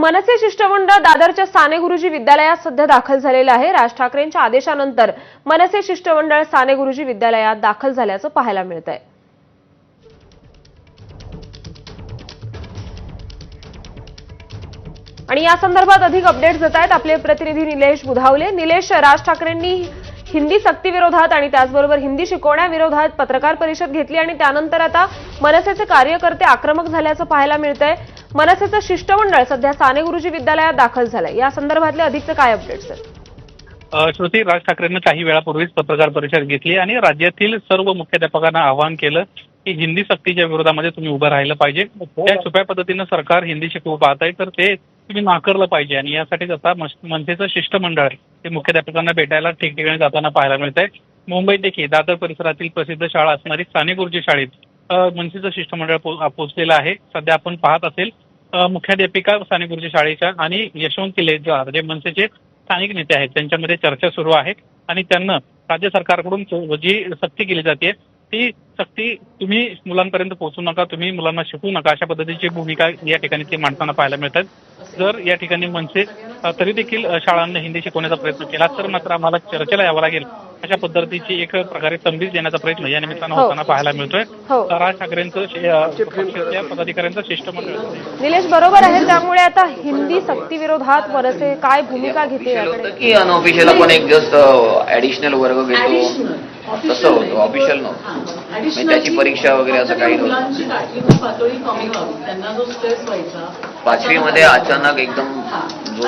मनसे शिष्टमंडळ दादरच्या साने गुरुजी विद्यालयात सध्या दाखल झालेलं आहे। राज ठाकरेंच्या आदेशानंतर मनसे शिष्टमंडळ साने गुरुजी विद्यालयात दाखल झाल्याचं पाहायला मिळतंय। आणि या संदर्भात अधिक अपडेट्स देत आहेत आपले प्रतिनिधी निलेश बुधावले। निलेश, राज ठाकरेंनी हिंदी सक्ती विरोधात आणि त्याचबरोबर हिंदी शिकवण्याविरोधात पत्रकार परिषद घेतली आणि त्यानंतर आता मनसेचे कार्यकर्ते आक्रमक झाल्याचं पाहायला मिळतंय। मनसेचं शिष्टमंडळ सध्या साने गुरुजी विद्यालयात दाखल झालंय। या संदर्भातले अधिकचे काय अपडेट्स आहेत? श्रुती, राज ठाकरेंनी काही वेळापूर्वीच पत्रकार परिषद घेतली आणि राज्यातील सर्व मुख्याध्यापकांना आवाहन केलं की हिंदी सक्तीच्या विरोधामध्ये तुम्ही उभं राहिलं पाहिजे। त्या छुप्या पद्धतीनं सरकार हिंदी शिकवू पाहत आहे, तर ते तुम्ही नाकारलं पाहिजे आणि यासाठीच आता मनसेचं शिष्टमंडळ ते मुख्याध्यापकांना भेटायला ठिकठिकाणी जाताना पाहायला मिळत आहे। मुंबईत देखील दादर परिसरातील प्रसिद्ध शाळा असणारी साने गुरुजी शाळेत मनसेचं शिष्टमंडळ पोहोचलेलं आहे। सध्या आपण पाहत असेल मुख्याध्यापिका साने गुरुजी शाळेच्या आणि यशवंत किल्ले जे मनसेचे स्थानिक नेते आहेत त्यांच्यामध्ये चर्चा सुरू आहे आणि त्यांना राज्य सरकारकडून जी सक्ती केली जाते ती सक्ती तुम्ही मुलांपर्यंत पोहोचू नका, तुम्ही मुलांना शिकवू नका, अशा पद्धतीची भूमिका या ठिकाणी ते मांडताना पाहायला मिळतात। जर या ठिकाणी मनसे तरी देखील शाळांना हिंदी शिकवण्याचा प्रयत्न केला तर मात्र आम्हाला चर्चेला यावं लागेल, अशा पद्धतीची एक प्रकारे संदेश देण्याचा प्रयत्न या निमित्तानं होताना पाहायला मिळतोय। राज ठाकरेंचं पक्षाच्या पदाधिकाऱ्यांचं शिष्टमंडळ निलेश बरोबर आहे। त्यामुळे आता हिंदी सक्ती विरोधात मनसे काय भूमिका घेते याकडे की अनऑफिशियल आपण एक जस्ट ॲडिशनल वर्ग घेतो तसं होतं, ऑफिशियल नव्हतं। त्याची परीक्षा वगैरे असं काही नव्हतं। पाचवीमध्ये अचानक एकदम जो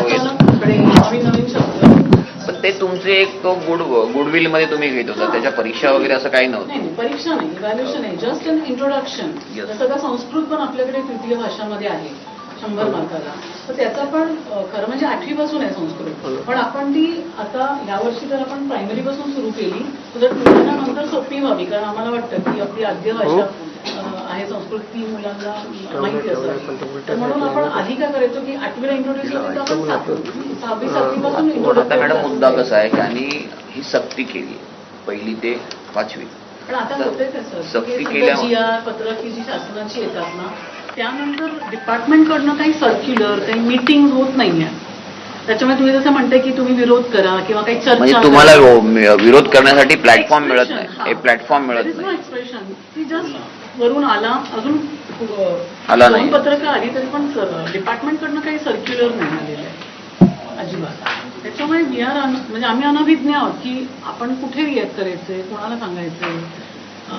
पण ते तुमचे एक तो गुडविल मध्ये तुम्ही घेत होता, त्याच्या परीक्षा वगैरे असं काही नव्हतं। परीक्षा नाही, इव्हॅल्युएशन आहे, जस्ट अन इंट्रोडक्शन। जसं का संस्कृत पण आपल्याकडे तृतीय भाषामध्ये आहे 100 मार्काला, तर त्याचा पण खरं म्हणजे 8वी पासून आहे संस्कृत, पण आपण ती आता यावर्षी तर आपण प्रायमरी पासून सुरू केली तर मुलांना नंतर सोपी व्हावी, कारण आम्हाला वाटतं की आपली आद्य भाषा आहे संस्कृत, ती मुलांना माहिती असावी, म्हणून आपण आधी काय करायचो की 8वीला इंट्रोड्यूस होते तर आपण 6वी 7वी पासून इंट्रोड्यूस। आता मॅडम मुद्दा कसा आहे की आणि ही सक्ती केली 1ली ते 5वी, पण आता होतंय कसं सक्ती केल्या पत्रकी जी शासनाची येतात ना त्यानंतर डिपार्टमेंटकडनं काही सर्क्युलर काही मीटिंग होत नाहीये। त्याच्यामुळे तुम्ही जसं म्हणताय की तुम्ही विरोध करा किंवा काही चर्चा, म्हणजे तुम्हाला विरोध करण्यासाठी प्लॅटफॉर्म मिळत नाही, हे प्लॅटफॉर्म मिळत नाही। एक्सप्रेशन ती जस्ट वरून आला, अजून आला नाही, पत्रकार आली तरी पण डिपार्टमेंटकडनं काही सर्क्युलर नाही आलेलं आहे अजिबात। त्याच्यामुळे म्हणजे आम्ही अनभिज्ञ आहोत की आपण कुठे रिॲक्ट करायचंय, कोणाला सांगायचंय।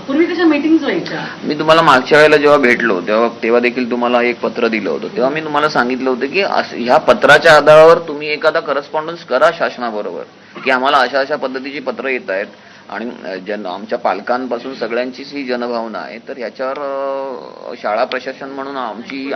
पूर्वी कशा मीटिंग्स व्हायच्या। मी तुम्हाला मागच्या वेळेला जेव्हा भेटलो तेव्हा देखील तुम्हाला एक पत्र दिलं होतं, तेव्हा मी तुम्हाला सांगितलं होतं की ह्या पत्राच्या आधारावर तुम्ही एखादा करस्पॉन्डन्स करा शासनाबरोबर की आम्हाला अशा अशा पद्धतीची पत्र येत आहेत आणि आमच्या पालकांपासून सगळ्यांचीच ही जनभावना आहे, तर याच्यावर शाळा प्रशासन म्हणून आमची